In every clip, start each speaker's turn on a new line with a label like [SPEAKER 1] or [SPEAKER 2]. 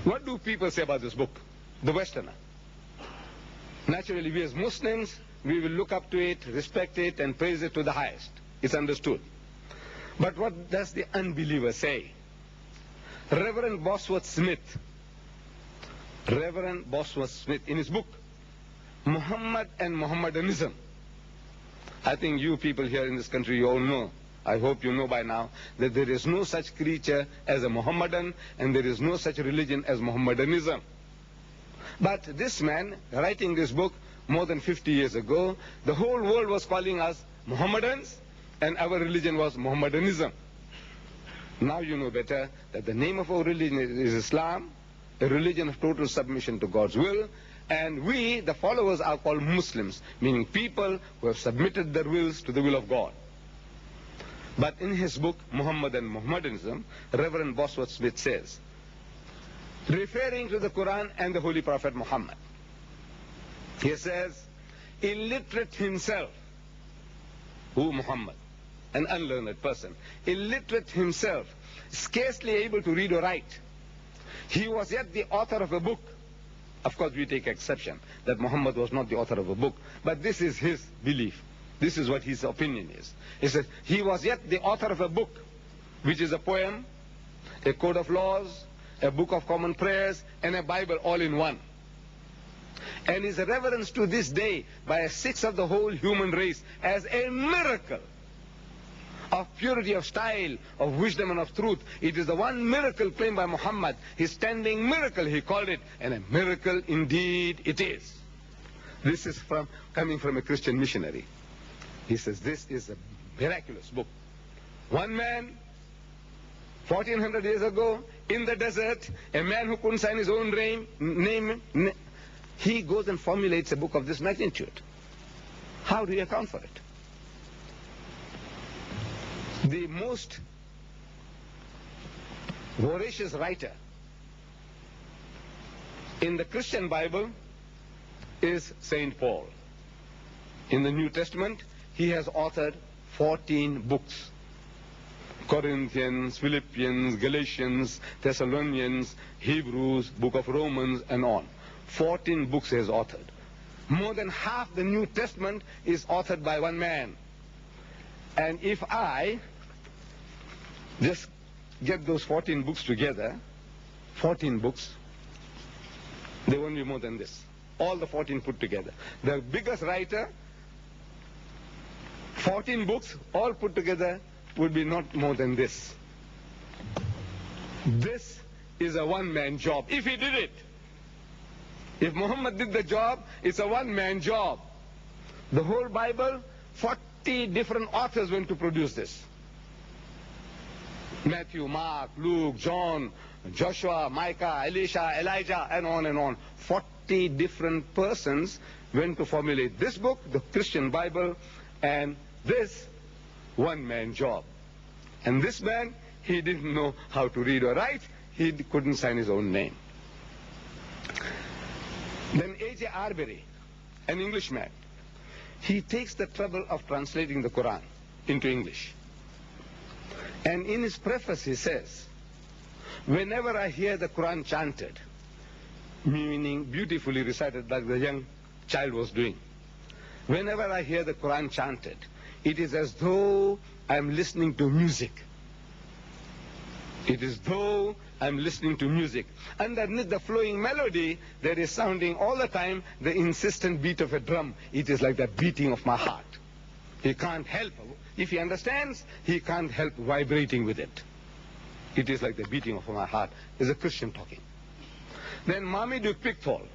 [SPEAKER 1] What do people say about this book? The Westerner. Naturally, we as Muslims, we will look up to it, respect it, and praise it to the highest. It's understood. But what does the unbeliever say? Reverend Bosworth Smith, in his book, Muhammad and Mohammedanism. I think you people here in this country, you all know, I hope you know by now, that there is no such creature as a Mohammedan, and there is no such religion as Mohammedanism. But this man, writing this book more than 50 years ago, the whole world was calling us Mohammedans, and our religion was Mohammedanism. Now you know better that the name of our religion is Islam, a religion of total submission to God's will, and we, the followers, are called Muslims, meaning people who have submitted their wills to the will of God. But in his book, Muhammad and Mohammedanism, Reverend Bosworth Smith says, referring to the Qur'an and the Holy Prophet Muhammad, he says, illiterate himself, who Muhammad, an unlearned person, illiterate himself, scarcely able to read or write, he was yet the author of a book. Of course, we take exception that Muhammad was not the author of a book, but this is his belief. This is what his opinion is. He says, he was yet the author of a book, which is a poem, a code of laws, a book of common prayers, and a Bible all in one. And is reverenced to this day by a sixth of the whole human race as a miracle of purity of style, of wisdom and of truth. It is the one miracle claimed by Muhammad, his standing miracle he called it, and a miracle indeed it is. This is coming from a Christian missionary. He says this is a miraculous book. One man, 1400 years ago, in the desert, a man who couldn't sign his own name, he goes and formulates a book of this magnitude. How do you account for it? The most voracious writer in the Christian Bible is St. Paul. In the New Testament, he has authored 14 books. Corinthians, Philippians, Galatians, Thessalonians, Hebrews, Book of Romans, and on. 14 books he has authored. More than half the New Testament is authored by one man. And if I just get those 14 books together, 14 books, they won't be more than this. All the 14 put together. The biggest writer, 14 books, all put together, would be not more than this. This is a one-man job. If he did it, if Muhammad did the job, it's a one-man job. The whole Bible, 40 different authors went to produce this. Matthew, Mark, Luke, John, Joshua, Micah, Elisha, Elijah, and on and on. 40 different persons went to formulate this book, the Christian Bible, and this one-man job. And this man, he didn't know how to read or write. He couldn't sign his own name. Then A.J. Arbery, an Englishman, he takes the trouble of translating the Qur'an into English. And in his preface he says, whenever I hear the Qur'an chanted, meaning beautifully recited like the young child was doing, whenever I hear the Qur'an chanted, it is as though I'm listening to music. It is though I'm listening to music. Underneath the flowing melody, there is sounding all the time the insistent beat of a drum. It is like the beating of my heart. He can't help. If he understands, he can't help vibrating with it. It is like the beating of my heart. Is a Christian talking. Then Marmaduke Pickthall,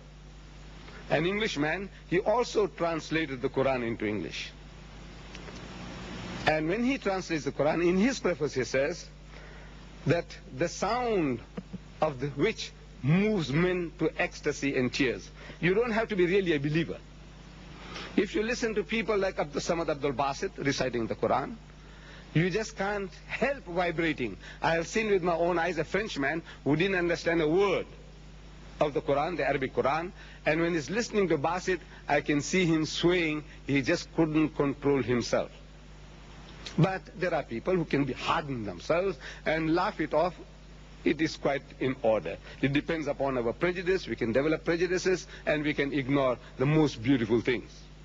[SPEAKER 1] an Englishman, he also translated the Quran into English. And when he translates the Quran, in his preface he says that the sound of which moves men to ecstasy and tears. You don't have to be really a believer. If you listen to people like Abdul Samad Abdul Basit reciting the Quran, you just can't help vibrating. I have seen with my own eyes a Frenchman who didn't understand a word of the Quran, the Arabic Quran, and when he's listening to Basit, I can see him swaying. He just couldn't control himself. But there are people who can harden themselves and laugh it off it is quite in order. It depends upon our prejudice. We can develop prejudices and we can ignore the most beautiful things.